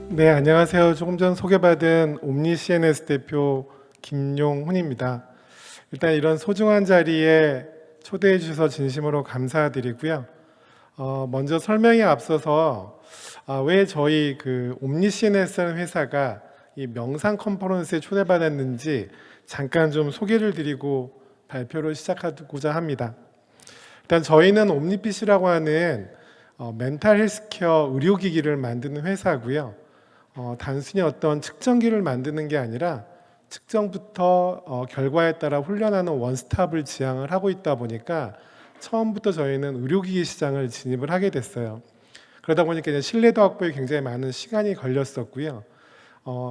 네, 안녕하세요. 조금 전 소개받은 옴니 CNS 대표 김용훈입니다. 일단 이런 소중한 자리에 초대해 주셔서 진심으로 감사드리고요. 먼저 설명에 앞서서 왜 저희 그 옴니 CNS라는 회사가 이 명상 컨퍼런스에 초대받았는지 잠깐 좀 소개를 드리고 발표를 시작하고자 합니다. 일단 저희는 옴니핏이라고 하는 멘탈 헬스케어 의료기기를 만드는 회사고요. 단순히 어떤 측정기를 만드는 게 아니라 측정부터 결과에 따라 훈련하는 원스톱을 지향을 하고 있다 보니까 처음부터 저희는 의료기기 시장을 진입을 하게 됐어요. 그러다 보니까 이제 신뢰도 확보에 굉장히 많은 시간이 걸렸었고요.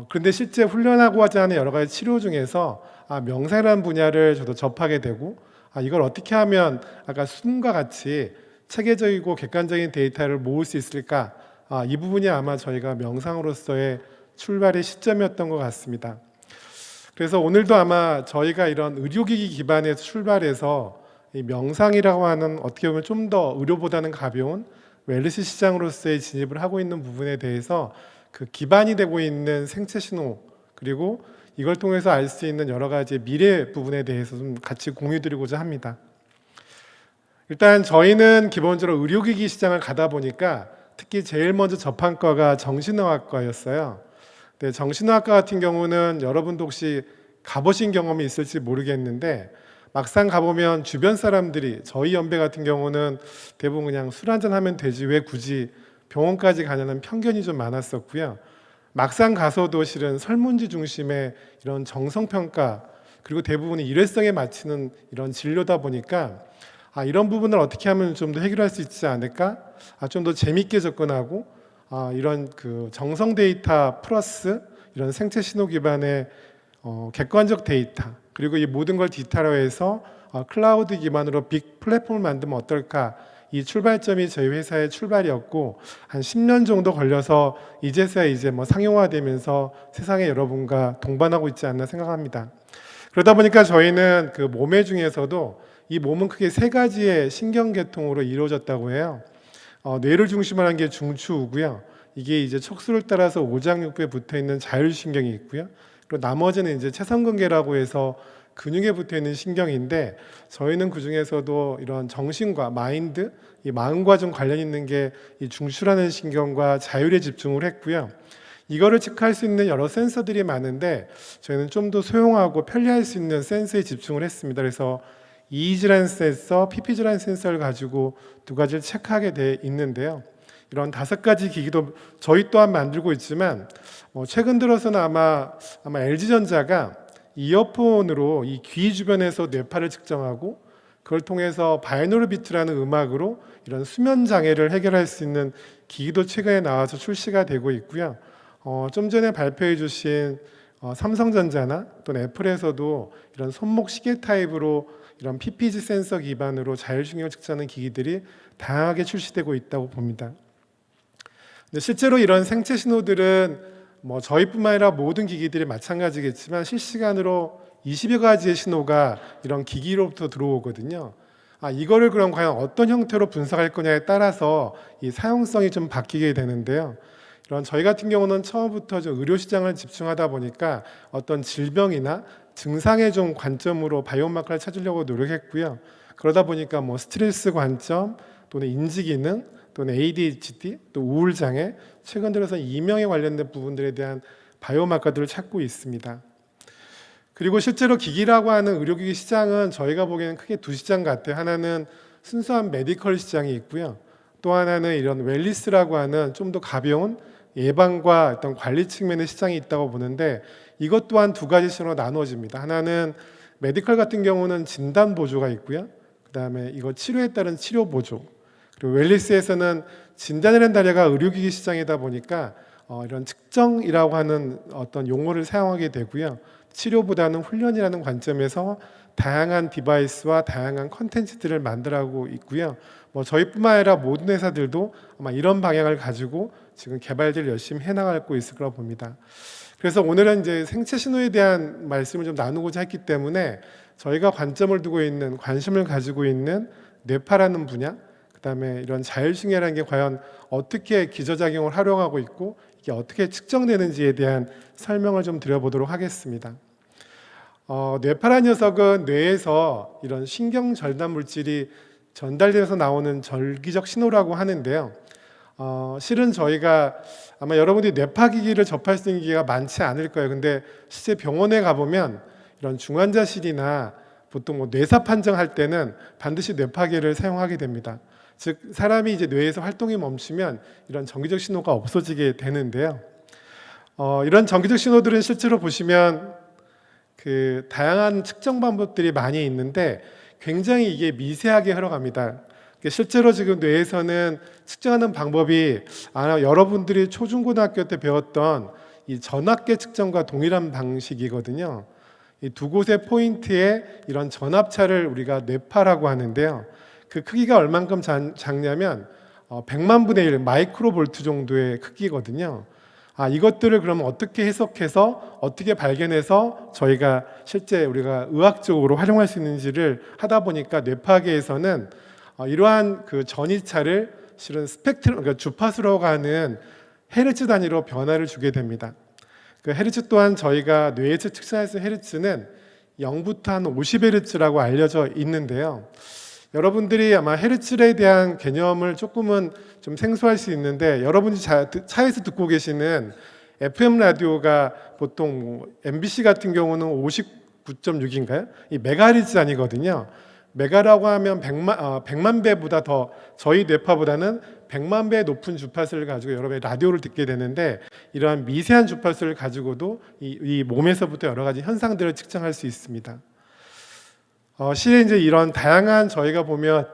그런데 실제 훈련하고 하지 않은 여러 가지 치료 중에서 명상이라는 분야를 저도 접하게 되고 이걸 어떻게 하면 아까 숨과 같이 체계적이고 객관적인 데이터를 모을 수 있을까? 이 부분이 아마 저희가 명상으로서의 출발의 시점이었던 것 같습니다. 그래서 오늘도 아마 저희가 이런 의료기기 기반에서 출발해서 이 명상이라고 하는 어떻게 보면 좀 더 의료보다는 가벼운 웰니스 시장으로서의 진입을 하고 있는 부분에 대해서 그 기반이 되고 있는 생체 신호 그리고 이걸 통해서 알 수 있는 여러 가지 미래 부분에 대해서 좀 같이 공유드리고자 합니다. 일단 저희는 기본적으로 의료기기 시장을 가다 보니까 특히 제일 먼저 접한 과가 정신의학과였어요. 근데 정신의학과 같은 경우는 여러분도 혹시 가보신 경험이 있을지 모르겠는데 막상 가보면 주변 사람들이 저희 연배 같은 경우는 대부분 그냥 술 한잔 하면 되지 왜 굳이 병원까지 가냐는 편견이 좀 많았었고요. 막상 가서도 실은 설문지 중심의 이런 정성평가 그리고 대부분이 일회성에 맞추는 이런 진료다 보니까 이런 부분을 어떻게 하면 좀 더 해결할 수 있지 않을까? 좀 더 재밌게 접근하고 이런 그 정성 데이터 플러스 이런 생체 신호 기반의 객관적 데이터 그리고 이 모든 걸 디지털화해서 클라우드 기반으로 빅 플랫폼을 만들면 어떨까? 이 출발점이 저희 회사의 출발이었고 한 10년 정도 걸려서 이제서야 이제 뭐 상용화되면서 세상의 여러분과 동반하고 있지 않나 생각합니다. 그러다 보니까 저희는 그 몸의 중에서도 이 몸은 크게 세 가지의 신경계통으로 이루어졌다고 해요. 뇌를 중심으로 한 게 중추우고요. 이게 이제 척수를 따라서 오장육부에 붙어 있는 자율신경이 있고요. 그리고 나머지는 이제 체성근계라고 해서 근육에 붙어 있는 신경인데 저희는 그 중에서도 이런 정신과 마인드, 이 마음과 좀 관련 있는 게 이 중추라는 신경과 자율에 집중을 했고요. 이거를 체크할 수 있는 여러 센서들이 많은데 저희는 좀 더 소형하고 편리할 수 있는 센서에 집중을 했습니다. 그래서 EEG라는 센서, PPG라는 센서를 가지고 두 가지를 체크하게 돼 있는데요. 이런 5가지 기기도 저희 또한 만들고 있지만 최근 들어서는 아마 LG전자가 이어폰으로 이 귀 주변에서 뇌파를 측정하고 그걸 통해서 바이노럴 비트라는 음악으로 이런 수면 장애를 해결할 수 있는 기기도 최근에 나와서 출시가 되고 있고요. 좀 전에 발표해 주신 삼성전자나 또는 애플에서도 이런 손목 시계 타입으로 이런 PPG 센서 기반으로 자율신경을 측정하는 기기들이 다양하게 출시되고 있다고 봅니다. 근데 실제로 이런 생체 신호들은 저희뿐만 아니라 모든 기기들이 마찬가지겠지만 실시간으로 20여 가지의 신호가 이런 기기로부터 들어오거든요. 이거를 그럼 과연 어떤 형태로 분석할 거냐에 따라서 이 사용성이 좀 바뀌게 되는데요. 이런 저희 같은 경우는 처음부터 좀 의료 시장을 집중하다 보니까 어떤 질병이나 증상의 좀 관점으로 바이오마커를 찾으려고 노력했고요. 그러다 보니까 스트레스 관점 또는 인지 기능 또는 ADHD 또 우울장애 최근 들어서 이명에 관련된 부분들에 대한 바이오마커들을 찾고 있습니다. 그리고 실제로 기기라고 하는 의료기기 시장은 저희가 보기에는 크게 두 시장 같아요. 하나는 순수한 메디컬 시장이 있고요. 또 하나는 이런 웰니스라고 하는 좀 더 가벼운 예방과 어떤 관리 측면의 시장이 있다고 보는데 이것 또한 두 가지 시장으로 나누어집니다. 하나는 메디컬 같은 경우는 진단 보조가 있고요. 그다음에 이거 치료에 따른 치료 보조. 그리고 웰니스에서는 진단이라는 단어가 의료기기 시장이다 보니까 이런 측정이라고 하는 어떤 용어를 사용하게 되고요. 치료보다는 훈련이라는 관점에서 다양한 디바이스와 다양한 컨텐츠들을 만들어가고 있고요. 저희뿐만 아니라 모든 회사들도 아마 이런 방향을 가지고 지금 개발들 열심히 해나가고 있을 거라고 봅니다. 그래서 오늘은 이제 생체 신호에 대한 말씀을 좀 나누고자 했기 때문에 저희가 관점을 두고 있는 관심을 가지고 있는 뇌파라는 분야, 그 그다음에 이런 자율신경이라는 게 과연 어떻게 기저작용을 활용하고 있고 이게 어떻게 측정되는지에 대한 설명을 좀 드려보도록 하겠습니다. 뇌파란 녀석은 뇌에서 이런 신경 전달 물질이 전달되어서 나오는 절기적 신호라고 하는데요. 실은 저희가 아마 여러분들이 뇌파기기를 접할 수 있는 기회가 많지 않을 거예요. 근데 실제 병원에 가보면 이런 중환자실이나 보통 뇌사 판정할 때는 반드시 뇌파기를 사용하게 됩니다. 즉 사람이 이제 뇌에서 활동이 멈추면 이런 정기적 신호가 없어지게 되는데요. 이런 정기적 신호들은 실제로 보시면 그 다양한 측정 방법들이 많이 있는데 굉장히 이게 미세하게 흘러갑니다. 실제로 지금 뇌에서는 측정하는 방법이 아마 여러분들이 초중고등학교 때 배웠던 이 전압계 측정과 동일한 방식이거든요. 이 두 곳의 포인트에 이런 전압차를 우리가 뇌파라고 하는데요. 그 크기가 얼만큼 작냐면 100만 분의 1 마이크로볼트 정도의 크기거든요. 이것들을 그러면 어떻게 해석해서 어떻게 발견해서 저희가 실제 우리가 의학적으로 활용할 수 있는지를 하다 보니까 뇌파계에서는 이러한 그 전이차를 실은 스펙트럼, 그러니까 주파수로 가는 헤르츠 단위로 변화를 주게 됩니다. 그 헤르츠 또한 저희가 뇌에서 측정할 수 있는 헤르츠는 0부터 한 50헤르츠라고 알려져 있는데요. 여러분들이 아마 헤르츠에 대한 개념을 조금은 좀 생소할 수 있는데 여러분이 차에서 듣고 계시는 FM 라디오가 보통 MBC 같은 경우는 59.6인가요? 이 메가헤르츠 단위거든요. 메가라고 하면 100만 배보다 더 저희 뇌파보다는 100만 배 높은 주파수를 가지고 여러분의 라디오를 듣게 되는데 이러한 미세한 주파수를 가지고도 이 몸에서부터 여러 가지 현상들을 측정할 수 있습니다. 실은 이제 이런 다양한 저희가 보면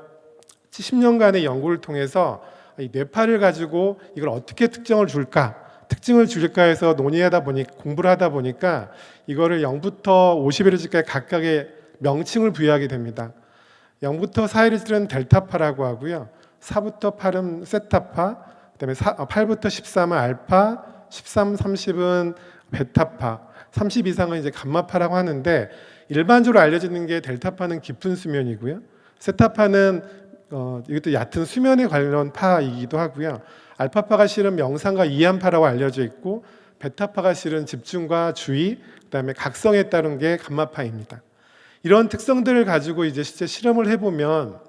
70년간의 연구를 통해서 이 뇌파를 가지고 이걸 어떻게 특징을 줄까 해서 논의하다 보니 공부를 하다 보니까 이거를 0부터 50Hz까지 각각의 명칭을 부여하게 됩니다. 0부터 4Hz는 델타파라고 하고요. 4부터 8은 세타파, 그다음에 8부터 13은 알파, 13, 30은 베타파, 30 이상은 이제 감마파라고 하는데 일반적으로 알려지는 게 델타파는 깊은 수면이고요. 세타파는 이것도 얕은 수면에 관련 파이기도 하고요. 알파파가 실은 명상과 이해한파라고 알려져 있고 베타파가 실은 집중과 주의, 그다음에 각성에 따른 게 감마파입니다. 이런 특성들을 가지고 이제 실제 실험을 해보면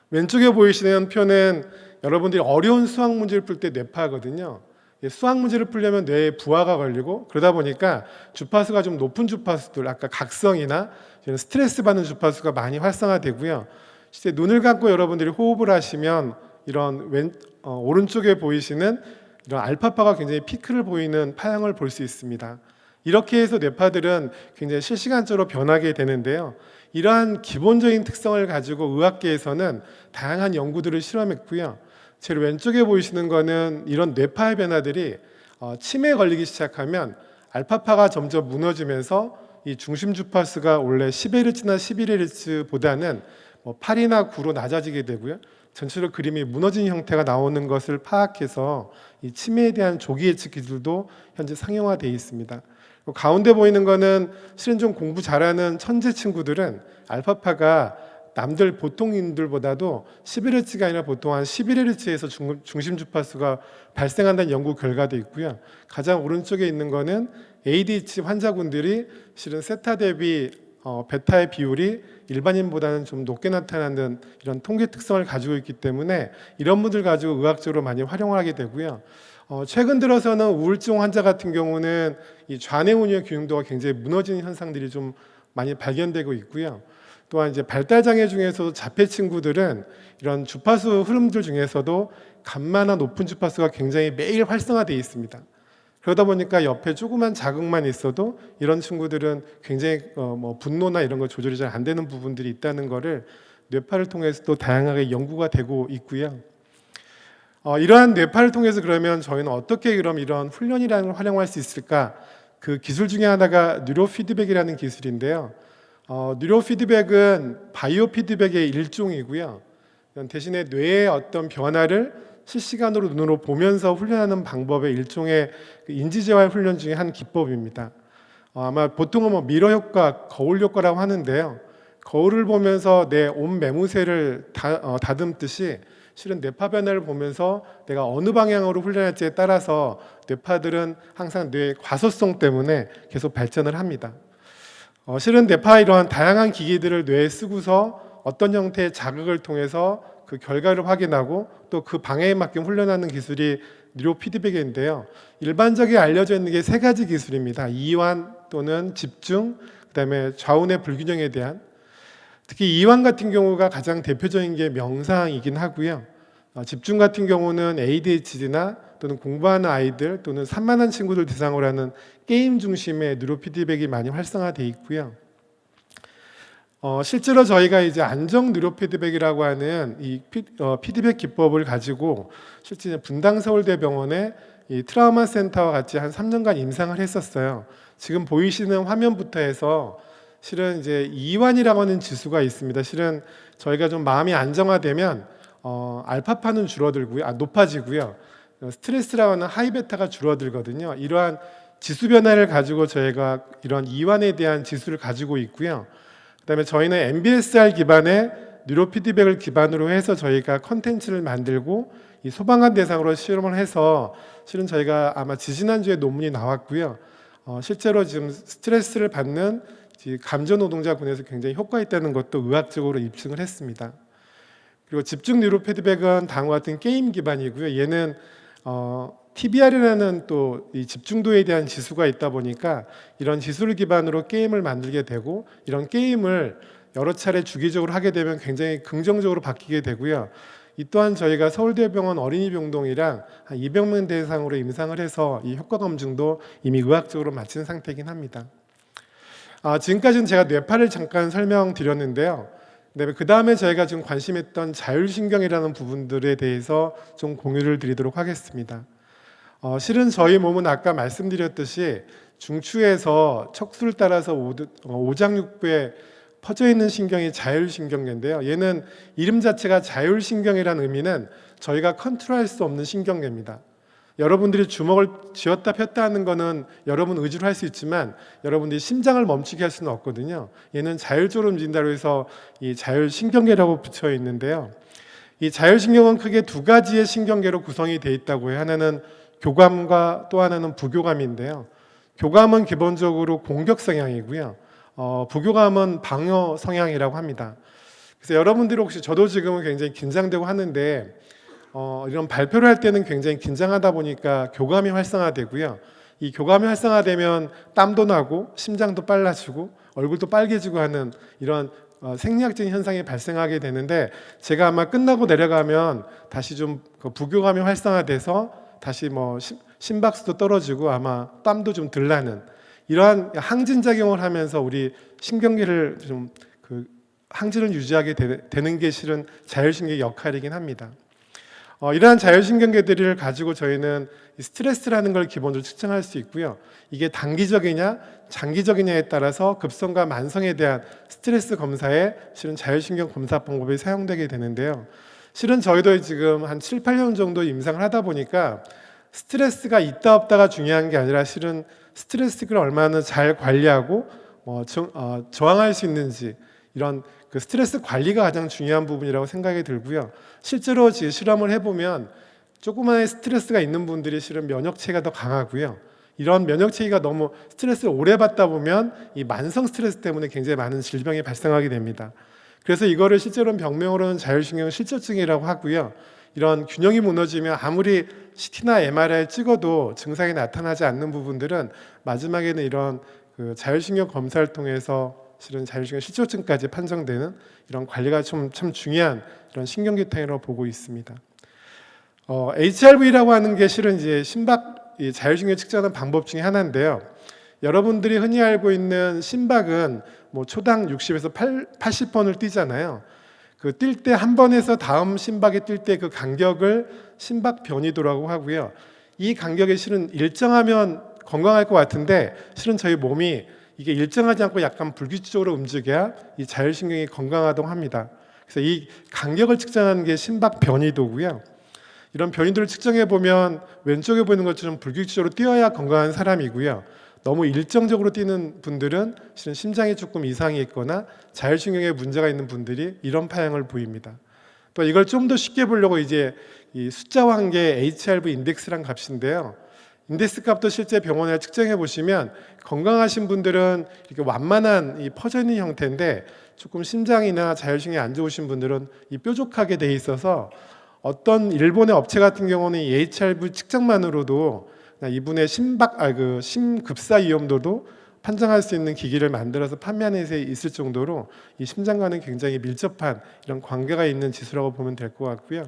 왼쪽에 보이시는 표는 여러분들이 어려운 수학 문제를 풀 때 뇌파거든요. 수학 문제를 풀려면 뇌에 부하가 걸리고 그러다 보니까 주파수가 좀 높은 주파수들, 아까 각성이나 스트레스 받는 주파수가 많이 활성화되고요. 실제 눈을 감고 여러분들이 호흡을 하시면 이런 오른쪽에 보이시는 이런 알파파가 굉장히 피크를 보이는 파형을 볼 수 있습니다. 이렇게 해서 뇌파들은 굉장히 실시간적으로 변하게 되는데요. 이러한 기본적인 특성을 가지고 의학계에서는 다양한 연구들을 실험했고요. 제일 왼쪽에 보이시는 거는 이런 뇌파의 변화들이 치매에 걸리기 시작하면 알파파가 점점 무너지면서 이 중심 주파수가 원래 10Hz나 11Hz보다는 8이나 9로 낮아지게 되고요. 전체적으로 그림이 무너진 형태가 나오는 것을 파악해서 이 치매에 대한 조기 예측 기술도 현재 상용화되어 있습니다. 가운데 보이는 거는 실은 좀 공부 잘하는 천재 친구들은 알파파가 남들 보통인들보다도 11Hz가 아니라 보통 한 11Hz에서 중심 주파수가 발생한다는 연구 결과도 있고요. 가장 오른쪽에 있는 거는 ADHD 환자분들이 실은 세타 대비 베타의 비율이 일반인보다는 좀 높게 나타나는 이런 통계 특성을 가지고 있기 때문에 이런 분들 가지고 의학적으로 많이 활용을 하게 되고요. 최근 들어서는 우울증 환자 같은 경우는 이 좌뇌 운율 균형도가 굉장히 무너지는 현상들이 좀 많이 발견되고 있고요. 또한 이제 발달 장애 중에서도 자폐 친구들은 이런 주파수 흐름들 중에서도 감마나 높은 주파수가 굉장히 매일 활성화되어 있습니다. 그러다 보니까 옆에 조그만 자극만 있어도 이런 친구들은 굉장히 분노나 이런 거 조절이 잘 안 되는 부분들이 있다는 거를 뇌파를 통해서도 다양하게 연구가 되고 있고요. 이러한 뇌파를 통해서 그러면 저희는 어떻게 그럼 이런 훈련이라는 걸 활용할 수 있을까? 그 기술 중에 하나가 뉴로 피드백이라는 기술인데요. 뉴로 피드백은 바이오 피드백의 일종이고요. 대신에 뇌의 어떤 변화를 실시간으로 눈으로 보면서 훈련하는 방법의 일종의 인지재활 훈련 중에 한 기법입니다. 아마 보통은 미러 효과, 거울 효과라고 하는데요. 거울을 보면서 내 옷 매무새를 다듬듯이 실은 뇌파 변화를 보면서 내가 어느 방향으로 훈련할지에 따라서 뇌파들은 항상 뇌의 과소성 때문에 계속 발전을 합니다. 실은 뇌파 이러한 다양한 기기들을 뇌에 쓰고서 어떤 형태의 자극을 통해서 그 결과를 확인하고 또 그 방향에 맞게 훈련하는 기술이 뉴로 피드백인데요. 일반적으로 알려져 있는 게 세 가지 기술입니다. 이완 또는 집중, 그다음에 좌우의 불균형에 대한, 특히 이완 같은 경우가 가장 대표적인 게 명상이긴 하고요. 집중 같은 경우는 ADHD나 또는 공부하는 아이들 또는 산만한 친구들 대상으로 하는 게임 중심의 뉴로 피드백이 많이 활성화되어 있고요. 실제로 저희가 이제 안정 뉴로 피드백이라고 하는 이 피드백 기법을 가지고 실제 분당서울대병원에 이 트라우마 센터와 같이 한 3년간 임상을 했었어요. 지금 보이시는 화면부터 해서 실은 이제 이완이라고 하는 지수가 있습니다. 실은 저희가 좀 마음이 안정화되면 알파파는 줄어들고요, 높아지고요. 스트레스라고 하는 하이베타가 줄어들거든요. 이러한 지수 변화를 가지고 저희가 이런 이완에 대한 지수를 가지고 있고요. 그다음에 저희는 MBSR 기반의 뉴로 피드백을 기반으로 해서 저희가 컨텐츠를 만들고 이 소방관 대상으로 실험을 해서 실은 저희가 아마 지지난주에 논문이 나왔고요. 실제로 지금 스트레스를 받는 감저 노동자군에서 굉장히 효과 있다는 것도 의학적으로 입증을 했습니다. 그리고 집중 뉴로 피드백은 다음과 같은 게임 기반이고요. 얘는 TBR이라는 또 이 집중도에 대한 지수가 있다 보니까 이런 지수를 기반으로 게임을 만들게 되고, 이런 게임을 여러 차례 주기적으로 하게 되면 굉장히 긍정적으로 바뀌게 되고요. 이 또한 저희가 서울대병원 어린이병동이랑 한 200명 대상으로 임상을 해서 이 효과 검증도 이미 의학적으로 마친 상태이긴 합니다. 지금까지는 제가 뇌파를 잠깐 설명드렸는데요. 그 다음에 저희가 지금 관심했던 자율신경이라는 부분들에 대해서 좀 공유를 드리도록 하겠습니다. 실은 저희 몸은 아까 말씀드렸듯이 중추에서 척수를 따라서 오장육부에 퍼져 있는 신경이 자율신경계인데요. 얘는 이름 자체가 자율신경이라는 의미는 저희가 컨트롤할 수 없는 신경계입니다. 여러분들이 주먹을 쥐었다 폈다 하는 거는 여러분 의지로 할 수 있지만 여러분들이 심장을 멈추게 할 수는 없거든요. 얘는 자율적으로 움직인다고 해서 이 자율신경계라고 붙여 있는데요. 이 자율신경은 크게 두 가지의 신경계로 구성이 되어 있다고 해요. 하나는 교감과 또 하나는 부교감인데요. 교감은 기본적으로 공격 성향이고요. 부교감은 방어 성향이라고 합니다. 그래서 여러분들이 혹시, 저도 지금은 굉장히 긴장되고 하는데 이런 발표를 할 때는 굉장히 긴장하다 보니까 교감이 활성화되고요. 이 교감이 활성화되면 땀도 나고 심장도 빨라지고 얼굴도 빨개지고 하는 이런 생리학적인 현상이 발생하게 되는데, 제가 아마 끝나고 내려가면 다시 좀 부교감이 활성화돼서 다시 심박수도 떨어지고 아마 땀도 좀 덜 나는 이러한 항진작용을 하면서 우리 신경계를 좀 항진을 유지하게 되는 게 실은 자율신경의 역할이긴 합니다. 이러한 자율신경계들을 가지고 저희는 스트레스라는 걸 기본적으로 측정할 수 있고요. 이게 단기적이냐 장기적이냐에 따라서 급성과 만성에 대한 스트레스 검사에 실은 자율신경 검사 방법이 사용되게 되는데요. 실은 저희도 지금 한 7, 8년 정도 임상을 하다 보니까 스트레스가 있다 없다가 중요한 게 아니라 실은 스트레스를 얼마나 잘 관리하고 저항할 수 있는지, 이런 그 스트레스 관리가 가장 중요한 부분이라고 생각이 들고요. 실제로 실험을 해보면 조그마한 스트레스가 있는 분들이 실은 면역체계가 더 강하고요. 이런 면역체계가 너무 스트레스를 오래 받다 보면 이 만성 스트레스 때문에 굉장히 많은 질병이 발생하게 됩니다. 그래서 이거를 실제로는 병명으로는 자율신경 실조증이라고 하고요. 이런 균형이 무너지면 아무리 CT나 MRI 찍어도 증상이 나타나지 않는 부분들은 마지막에는 이런 자율신경 검사를 통해서 실은 자율신경 실조증까지 판정되는 이런 관리가 참 중요한 이런 신경계통이라고 보고 있습니다. HRV라고 하는 게 실은 이제 심박 자율신경 측정하는 방법 중에 하나인데요. 여러분들이 흔히 알고 있는 심박은 초당 60에서 80번을 뛰잖아요. 그 뛸 때 한 번에서 다음 심박에 뛸 때 그 간격을 심박 변이도라고 하고요. 이 간격이 실은 일정하면 건강할 것 같은데 실은 저희 몸이 이게 일정하지 않고 약간 불규칙적으로 움직여야 이 자율신경이 건강하다고 합니다. 그래서 이 간격을 측정하는 게 심박 변이도고요. 이런 변이도를 측정해 보면 왼쪽에 보이는 것처럼 불규칙적으로 뛰어야 건강한 사람이고요. 너무 일정적으로 뛰는 분들은 실은 심장이 조금 이상이 있거나 자율신경에 문제가 있는 분들이 이런 파형을 보입니다. 또 이걸 좀 더 쉽게 보려고 이제 이 숫자와 한 개 HRV 인덱스란 값인데요. 인덱스 값도 실제 병원에 측정해 보시면 건강하신 분들은 이렇게 완만한 이 퍼져 있는 형태인데 조금 심장이나 자율신경이 안 좋으신 분들은 이 뾰족하게 돼 있어서 어떤 일본의 업체 같은 경우는 이 HRV 측정만으로도 이분의 심급사 위험도도 판정할 수 있는 기기를 만들어서 판매하는 데 있을 정도로 이 심장과는 굉장히 밀접한 이런 관계가 있는 지수라고 보면 될 것 같고요.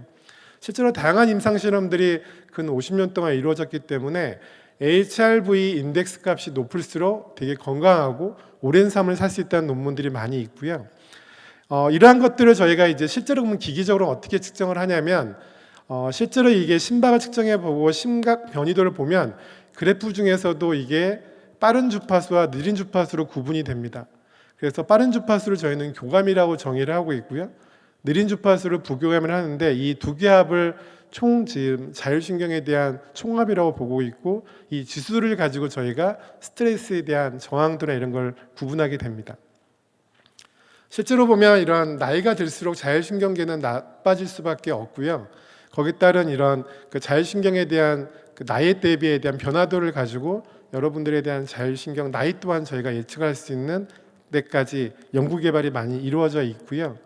실제로 다양한 임상 실험들이 근 50년 동안 이루어졌기 때문에 HRV 인덱스 값이 높을수록 되게 건강하고 오랜 삶을 살 수 있다는 논문들이 많이 있고요. 이러한 것들을 저희가 이제 실제로 보면 기기적으로 어떻게 측정을 하냐면 실제로 이게 심박을 측정해 보고 심각 변이도를 보면 그래프 중에서도 이게 빠른 주파수와 느린 주파수로 구분이 됩니다. 그래서 빠른 주파수를 저희는 교감이라고 정의를 하고 있고요. 느린 주파수를 부교감을 하는데 이 두 개 합을 지금 자율신경에 대한 총합이라고 보고 있고 이 지수를 가지고 저희가 스트레스에 대한 저항도나 이런 걸 구분하게 됩니다. 실제로 보면 이런 나이가 들수록 자율신경계는 나빠질 수밖에 없고요. 거기에 따른 이런 그 자율신경에 대한 그 나이 대비에 대한 변화도를 가지고 여러분들에 대한 자율신경 나이 또한 저희가 예측할 수 있는 데까지 연구 개발이 많이 이루어져 있고요.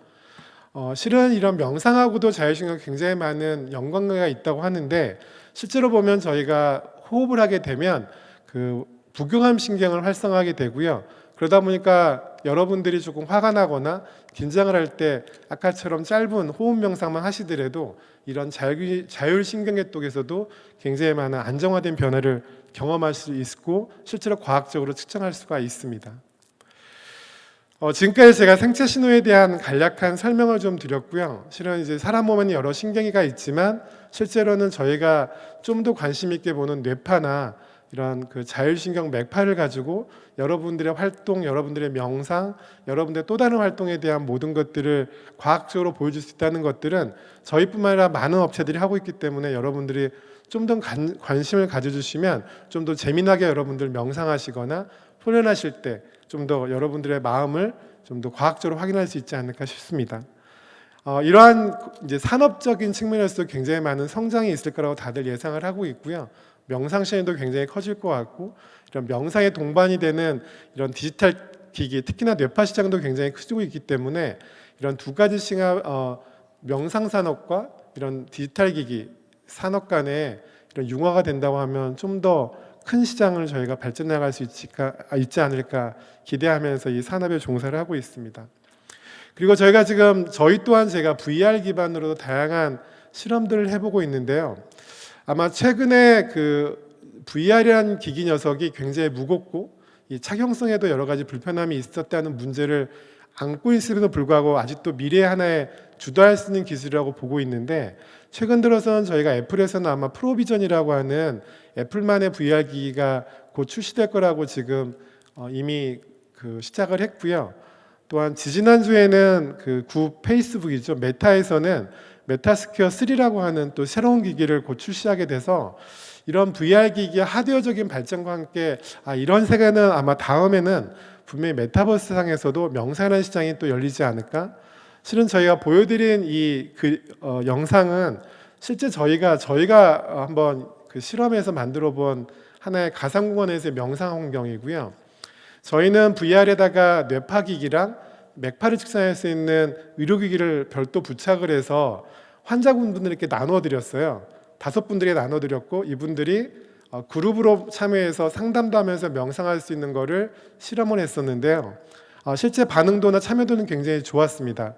실은 이런 명상하고도 자율신경 굉장히 많은 연관계가 있다고 하는데 실제로 보면 저희가 호흡을 하게 되면 그 부교감 신경을 활성화하게 되고요. 그러다 보니까 여러분들이 조금 화가 나거나 긴장을 할 때 아까처럼 짧은 호흡 명상만 하시더라도 이런 자율신경계 쪽에서도 굉장히 많은 안정화된 변화를 경험할 수 있고 실제로 과학적으로 측정할 수가 있습니다. 지금까지 제가 생체 신호에 대한 간략한 설명을 좀 드렸고요. 실은 이제 사람 몸에는 여러 신경이가 있지만 실제로는 저희가 좀 더 관심 있게 보는 뇌파나 이런 그 자율신경 맥파를 가지고 여러분들의 활동, 여러분들의 명상, 여러분들의 또 다른 활동에 대한 모든 것들을 과학적으로 보여줄 수 있다는 것들은 저희뿐만 아니라 많은 업체들이 하고 있기 때문에 여러분들이 좀 더 관심을 가져주시면 좀 더 재미나게 여러분들 명상하시거나 훈련하실 때 좀 더 여러분들의 마음을 좀 더 과학적으로 확인할 수 있지 않을까 싶습니다. 이러한 이제 산업적인 측면에서 굉장히 많은 성장이 있을 거라고 다들 예상을 하고 있고요. 명상 시장도 굉장히 커질 것 같고 이런 명상에 동반이 되는 이런 디지털 기기, 특히나 뇌파 시장도 굉장히 커지고 있기 때문에 이런 두 가지 명상 산업과 이런 디지털 기기 산업 간에 이런 융화가 된다고 하면 좀 더 큰 시장을 저희가 발전해 나갈 수 있지 않을까 기대하면서 이 산업에 종사를 하고 있습니다. 그리고 저희가 지금 저희 또한 제가 VR 기반으로 다양한 실험들을 해보고 있는데요. 아마 최근에 그 VR이라는 기기 녀석이 굉장히 무겁고 이 착용성에도 여러 가지 불편함이 있었다는 문제를 안고 있음에도 불구하고 아직도 미래의 하나의 주도할 수 있는 기술이라고 보고 있는데 최근 들어서는 저희가 애플에서는 아마 프로비전이라고 하는 애플만의 VR 기기가 곧 출시될 거라고 지금 이미 그 시작을 했고요. 또한 지지난주에는 그 구 페이스북이죠. 메타에서는 메타스퀘어 3라고 하는 또 새로운 기기를 곧 출시하게 돼서 이런 VR 기기의 하드웨어적인 발전과 함께 이런 세계는 아마 다음에는 분명히 메타버스 상에서도 명상하는 시장이 또 열리지 않을까? 실은 저희가 보여드린 이 영상은 실제 저희가 한번 그 실험에서 만들어 본 하나의 가상공간에서의 명상 환경이고요. 저희는 VR에다가 뇌파기기랑 맥파를 측정할 수 있는 의료기기를 별도 부착을 해서 환자분들에게 나눠드렸어요. 5분들에게 나눠드렸고 이분들이 그룹으로 참여해서 상담도 하면서 명상할 수 있는 거를 실험을 했었는데요. 실제 반응도나 참여도는 굉장히 좋았습니다.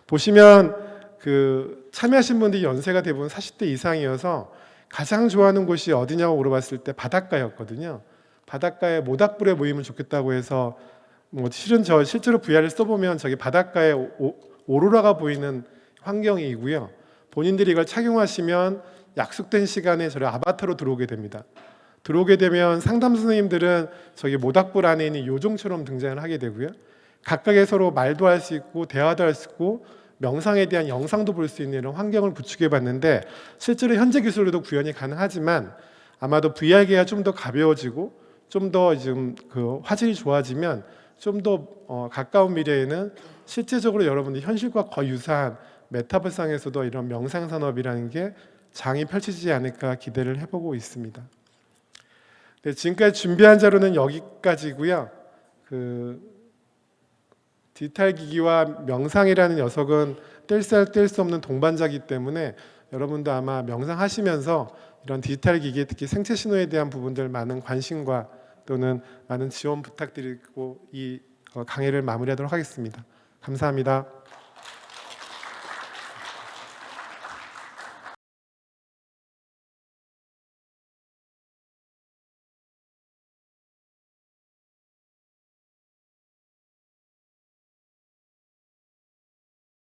보시면 그 참여하신 분들이 연세가 대부분 40대 이상이어서 가장 좋아하는 곳이 어디냐고 물어봤을 때 바닷가였거든요. 바닷가에 모닥불에 모이면 좋겠다고 해서 실은 저 실제로 VR을 써보면 저기 바닷가에 오로라가 보이는 환경이고요. 본인들이 이걸 착용하시면 약속된 시간에 저를 아바타로 들어오게 됩니다. 들어오게 되면 상담 선생님들은 저기 모닥불 안에 있는 요정처럼 등장을 하게 되고요. 각각의 서로 말도 할 수 있고 대화도 할 수 있고 명상에 대한 영상도 볼 수 있는 이런 환경을 구축해 봤는데 실제로 현재 기술로도 구현이 가능하지만 아마도 VR기가 좀 더 가벼워지고 좀 더 지금 그 화질이 좋아지면 좀 더 가까운 미래에는 실제적으로 여러분들 현실과 거의 유사한 메타버스상에서도 이런 명상 산업이라는 게 장이 펼쳐지지 않을까 기대를 해보고 있습니다. 네, 지금까지 준비한 자료는 여기까지고요. 그 디지털 기기와 명상이라는 녀석은 뗄 수 없는 동반자이기 때문에 여러분도 아마 명상하시면서 이런 디지털 기기, 특히 생체 신호에 대한 부분들 많은 관심과 또는 많은 지원 부탁드리고 이 강의를 마무리하도록 하겠습니다. 감사합니다.